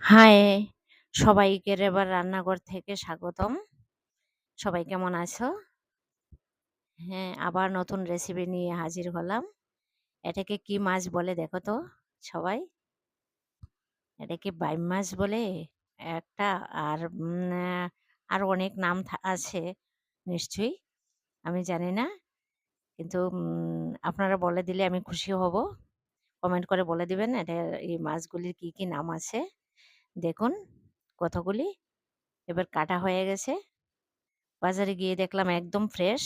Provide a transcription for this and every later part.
High! সবাইকে রেবার রান্নাঘর থেকে স্বাগতম। সবাই কেমন আছো? হ্যাঁ, আবার নতুন রেসিপি নিয়ে হাজির হলাম। এটাকে কি মাছ বলে দেখো তো সবাই? এটাকে বাইম মাছ বলে একটা আর আরো অনেক নাম আছে নিশ্চয়ই। আমি জানি না। কিন্তু আপনারা বলে দিলে আমি খুশি হব। কমেন্ট করে বলে দিবেন এই মাছগুলির কি নাম আছে। দেখুন কতগুলি। এবার কাটা হয়ে গেছে। বাজারে গিয়ে দেখলাম একদম ফ্রেশ,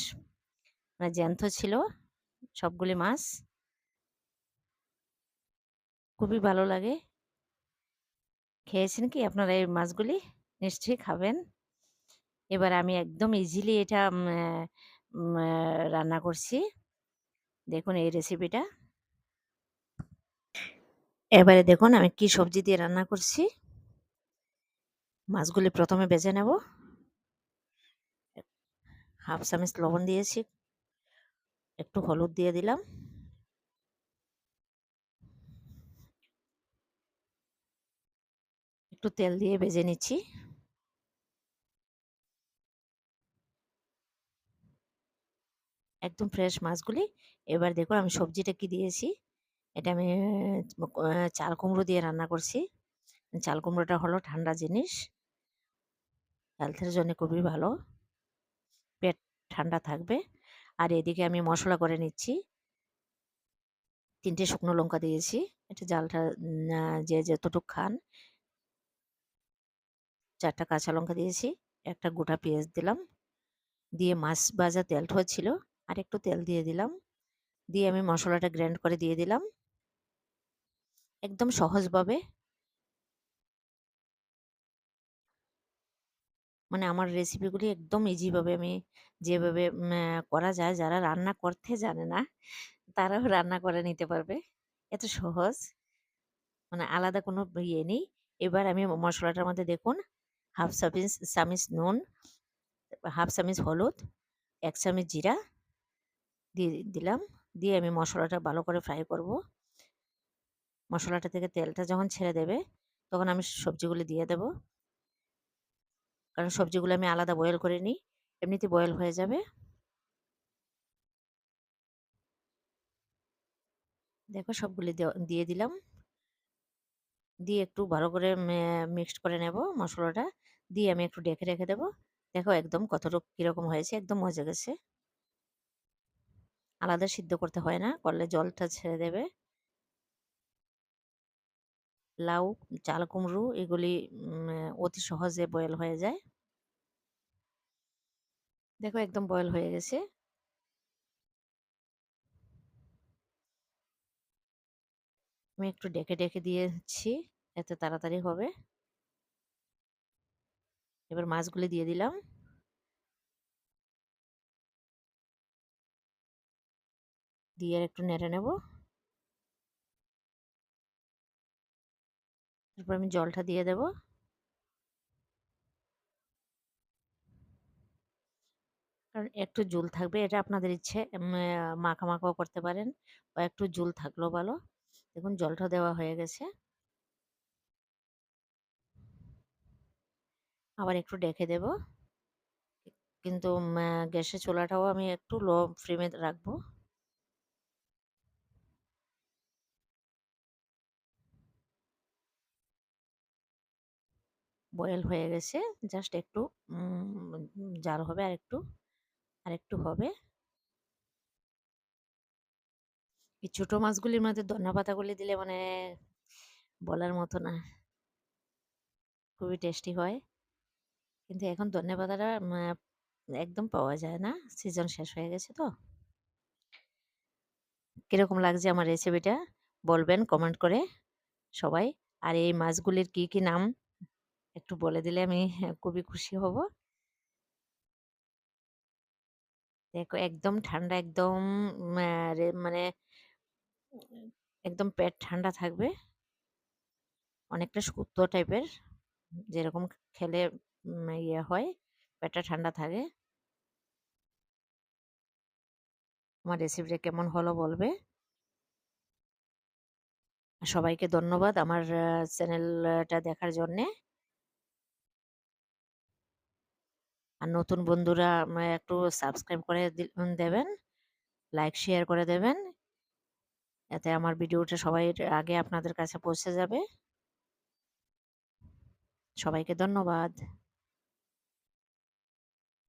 মানে জ্যান্ত ছিল সবগুলি মাছ। খুবই ভালো লাগে। খেয়েছেন কি আপনারা এই মাছগুলি? নিশ্চয়ই খাবেন। এবার আমি একদম ইজিলি এটা রান্না করছি। দেখুন এই রেসিপিটা। এবারে দেখুন আমি কি সবজি দিয়ে রান্না করছি। মাছগুলি প্রথমে ভেজে নেব। হাফ চামচ লবণ দিয়েছি, একটু হলুদ দিয়ে দিলাম, একটু তেল দিয়ে ভেজে নিচ্ছি। একদম ফ্রেশ মাছগুলি। এবার দেখুন আমি সবজিটা কি দিয়েছি। এটা আমি চাল কুমড়ো দিয়ে রান্না করছি। চাল কুমড়োটা হলো ঠান্ডা জিনিস, হেলথের জন্য খুবই ভালো, পেট ঠান্ডা থাকবে। আর এদিকে আমি মশলা করে নিচ্ছি। 3টে শুকনো লঙ্কা দিয়েছি, এটা জালটা যে যতটুক খান। 4টা কাঁচা লঙ্কা দিয়েছি, একটা গোটা পেঁয়াজ দিলাম, দিয়ে মাছ ভাজা তেল হচ্ছিল আর একটু তেল দিয়ে দিলাম, দিয়ে আমি মশলাটা গ্রাইন্ড করে দিয়ে দিলাম একদম সহজভাবে। মানে আমার রেসিপিগুলি একদম ইজিভাবে আমি যেভাবে করা যায়, যারা রান্না করতে জানে না তারাও রান্না করে নিতে পারবে। এত সহজ, মানে আলাদা কোনো ইয়ে নেই। এবার আমি মশলাটার মধ্যে দেখুন হাফ চামচ নুন, হাফ চামচ হলুদ, 1 চামচ জিরা দিয়ে দিলাম। দিয়ে আমি মশলাটা ভালো করে ফ্রাই করব। মশলাটা থেকে তেলটা যখন ছেড়ে দেবে তখন আমি সবজিগুলো দিয়ে দেব। কারণ সবজিগুলো আমি আলাদা বয়েল করে নিই, এমনিতে বয়েল হয়ে যাবে। দেখো সবগুলি দিয়ে দিলাম। দিয়ে একটু ভালো করে মিক্সড করে নেব মশলাটা। দিয়ে আমি একটু ঢেকে রেখে দেবো। দেখো একদম কতটুকু কীরকম হয়েছে, একদম মজে গেছে। আলাদা সিদ্ধ করতে হয় না, করলে জলটা ছেড়ে দেবে। লাউ, চাল কুমড়ো এগুলি অতি সহজে বয়েল হয়ে যায়। দেখো একদম বয়েল হয়ে গেছে। আমি একটু ঢেকে দিয়েছি, এতে তাড়াতাড়ি হবে। এবার মাছগুলি দিয়ে দিলাম। দিয়ে একটু নেড়ে নেব। তারপর আমি জলটা দিয়ে দেব। কারণ একটু ঝোল থাকবে, এটা আপনাদের ইচ্ছে, মাখা মাখাও করতে পারেন বা একটু ঝোল থাকলেও ভালো। দেখুন জলটা দেওয়া হয়ে গেছে। আবার একটু ঢেকে দেব, কিন্তু গ্যাসের চুলাটাও আমি একটু লো ফ্লেমে রাখবো। বয়েল হয়ে গেছে, জাস্ট একটু জাল হবে, আর একটু হবে। এই ছোট মাছগুলির মধ্যে ধনে পাতাগুলি দিলে মানে বলার মতো না, খুবই টেস্টি হয়। কিন্তু এখন ধনে পাতাটা একদম পাওয়া যায় না, সিজন শেষ হয়ে গেছে তো। কিরকম লাগছে আমার রেসিপিটা বলবেন কমেন্ট করে সবাই। আর এই মাছগুলির কি নাম একটু বলে দিলে আমি খুবই খুশি হব। দেখো একদম ঠান্ডা, একদম মানে একদম পেট ঠান্ডা থাকবে, অনেকটা শুক্তো টাইপের, যেরকম খেলে ইয়ে হয়, পেটটা ঠান্ডা থাকে। আমার রেসিপিটা কেমন হলো বলবে। সবাইকে ধন্যবাদ আমার চ্যানেলটা দেখার জন্যে। আর নতুন বন্ধুরা একটু সাবস্ক্রাইব করে দেবেন, লাইক শেয়ার করে দেবেন। এতে আমার ভিডিওটা সবার আগে আপনাদের কাছে পৌঁছে যাবে। সবাইকে ধন্যবাদ।